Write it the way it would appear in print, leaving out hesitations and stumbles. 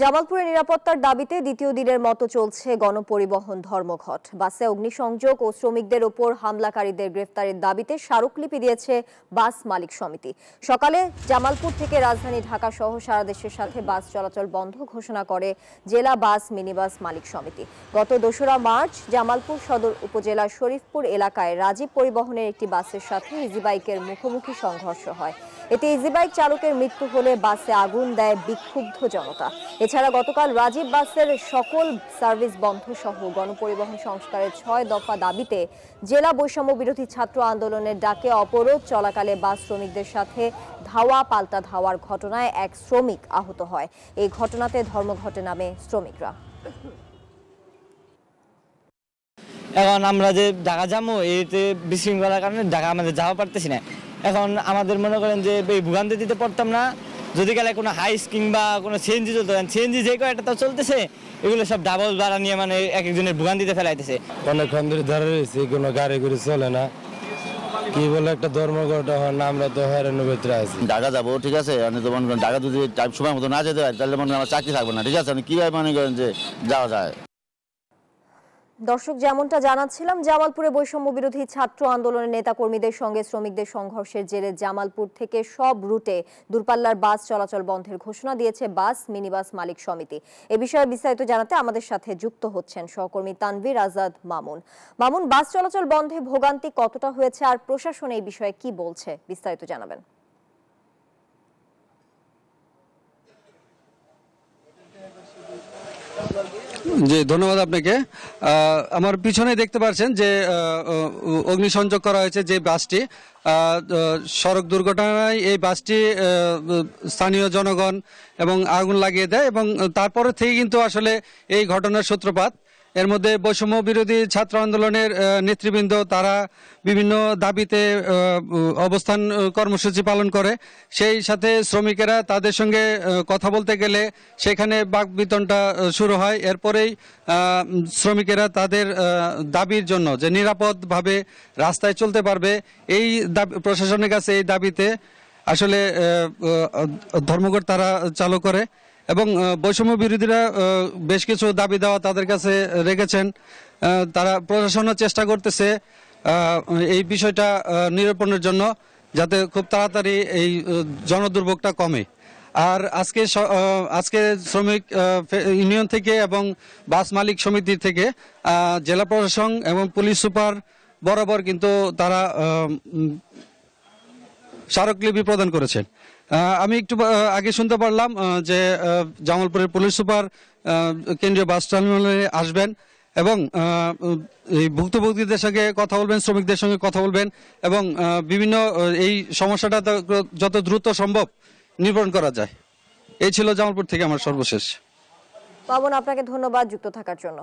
জামালপুরে নিরাপত্তার দাবিতে দ্বিতীয় দিনের মতো চলছে গণপরিবহন ধর্মঘট। বাসে অগ্নিসংযোগ ও শ্রমিকদের ওপর হামলাকারীদের গ্রেফতারের দাবিতে স্মারকলিপি দিয়েছে বাস মালিক সমিতি। সকালে জামালপুর থেকে রাজধানী ঢাকা সহ সারা দেশের সাথে বাস চলাচল বন্ধ ঘোষণা করে জেলা বাস মিনিবাস মালিক সমিতি। গত ২রা মার্চ জামালপুর সদর উপজেলার শরীফপুর এলাকায় রাজীব পরিবহনের একটি বাসের সাথে ইজিবাইকের মুখোমুখি সংঘর্ষ হয়। এতে ইজিবাইক চালকের মৃত্যু হলে বাসে আগুন দেয় বিক্ষুব্ধ জনতা। এছাড়া গতকাল রাজীব বাসের সকল সার্ভিস বন্ধ সহ গণপরিবহন সংস্কারের ৬ দফা দাবিতে জেলা বৈষম্য বিরোধী ছাত্র আন্দোলনের ডাকে অবরোধ চলাকালে বাস শ্রমিকদের সাথে ধাওয়া পাল্টা ধাওয়ার ঘটনায় এক শ্রমিক আহত হয়। এই ঘটনাতে ধর্মঘটে নামে শ্রমিকরা। এখন আমরা যে ঢাকা যাবো এতে বিশৃঙ্খলার কারণে ঢাকা আমাদের যাওয়া পারতেছি না। এখন আমাদের মনে করেন যে এই ভোগান্তি দিতে পারতাম না যদি গেলে কোনো হাইস কিংবা কোনো সিএনজি চলতে পারেন। সিএনজি যে কয়টা তো চলতেছে এগুলো সব ডাবল ভাড়া নিয়ে মানে এক একজনের ভোগান্তিতে ফেলাইতেছে। অনেকক্ষণ ধরে ধরে রয়েছে, কোনো গাড়ি ঘুরে চলে না। কি বলে একটা ধর্মঘট হয় না, আমরা তো হয়রানির ভিতরে আছি। ঢাকা যাবো ঠিক আছে, আমি তো মনে করেন ঢাকা যদি টাইম সময় মতো না যেতে পারি তাহলে মনে করেন আমার চাকরি থাকবে না। ঠিক আছে, আমি কিভাবে মনে করেন যে যাওয়া যায়। দর্শক, যেমনটা জানাচ্ছিলাম, জামালপুরে বৈষম্য বিরোধী ছাত্র আন্দোলনের নেতাকর্মীদের সঙ্গে শ্রমিকদের সংঘর্ষের জেরে জামালপুর থেকে সব রুটে দূরপাল্লার বাস চলাচল বন্ধের ঘোষণা দিয়েছে বাস মিনিবাস মালিক সমিতি। এ বিষয়ে বিস্তারিত জানাতে আমাদের সাথে যুক্ত হচ্ছেন সহকর্মী তানভীর আজাদ মামুন। মামুন, বাস চলাচল বন্ধে ভোগান্তি কতটা হয়েছে আর প্রশাসন এই বিষয়ে কি বলছে, বিস্তারিত জানাবেন। জি, ধন্যবাদ আপনাকে। আমার পিছনে দেখতে পাচ্ছেন যে অগ্নিসংযোগ করা হয়েছে যে বাসটি, সড়ক দুর্ঘটনায় এই বাসটি স্থানীয় জনগণ এবং আগুন লাগিয়ে দেয় এবং তারপরে থেকে কিন্তু আসলে এই ঘটনার সূত্রপাত। এর মধ্যে বৈষম্য বিরোধী ছাত্র আন্দোলনের নেতৃবৃন্দ তারা বিভিন্ন দাবিতে অবস্থান কর্মসূচি পালন করে। সেই সাথে শ্রমিকেরা তাদের সঙ্গে কথা বলতে গেলে সেখানে বাকবিতণ্ডা শুরু হয়। এরপরেই শ্রমিকেরা তাদের দাবির জন্য যে নিরাপদভাবে রাস্তায় চলতে পারবে এই প্রশাসনের কাছে এই দাবিতে আসলে ধর্মঘট তারা চালু করে এবং বৈষম্য বিরোধীরা বেশ কিছু দাবি দেওয়া তাদের কাছে রেখেছেন। তারা প্রশাসনের চেষ্টা করতেছে এই বিষয়টা নিরূপণের জন্য, যাতে খুব তাড়াতাড়ি এই জনদুর্ভোগটা কমে। আর আজকে শ্রমিক ইউনিয়ন থেকে এবং বাস মালিক সমিতির থেকে জেলা প্রশাসন এবং পুলিশ সুপার বরাবর কিন্তু তারা স্মারকলিপি প্রদান করেছেন। আমি একটু আগে শুনতে পারলাম যে জামালপুরের পুলিশ সুপার কেন্দ্রীয় বাস টার্মিনালে আসবেন এবং এই ভুক্তভোগীদের সঙ্গে কথা বলবেন, শ্রমিকদের সঙ্গে কথা বলবেন এবং বিভিন্ন এই সমস্যাটা যত দ্রুত সম্ভব নিবারণ করা যায়। এই ছিল জামালপুর থেকে আমার সর্বশেষ। পাবন, আপনাকে ধন্যবাদ যুক্ত থাকার জন্য।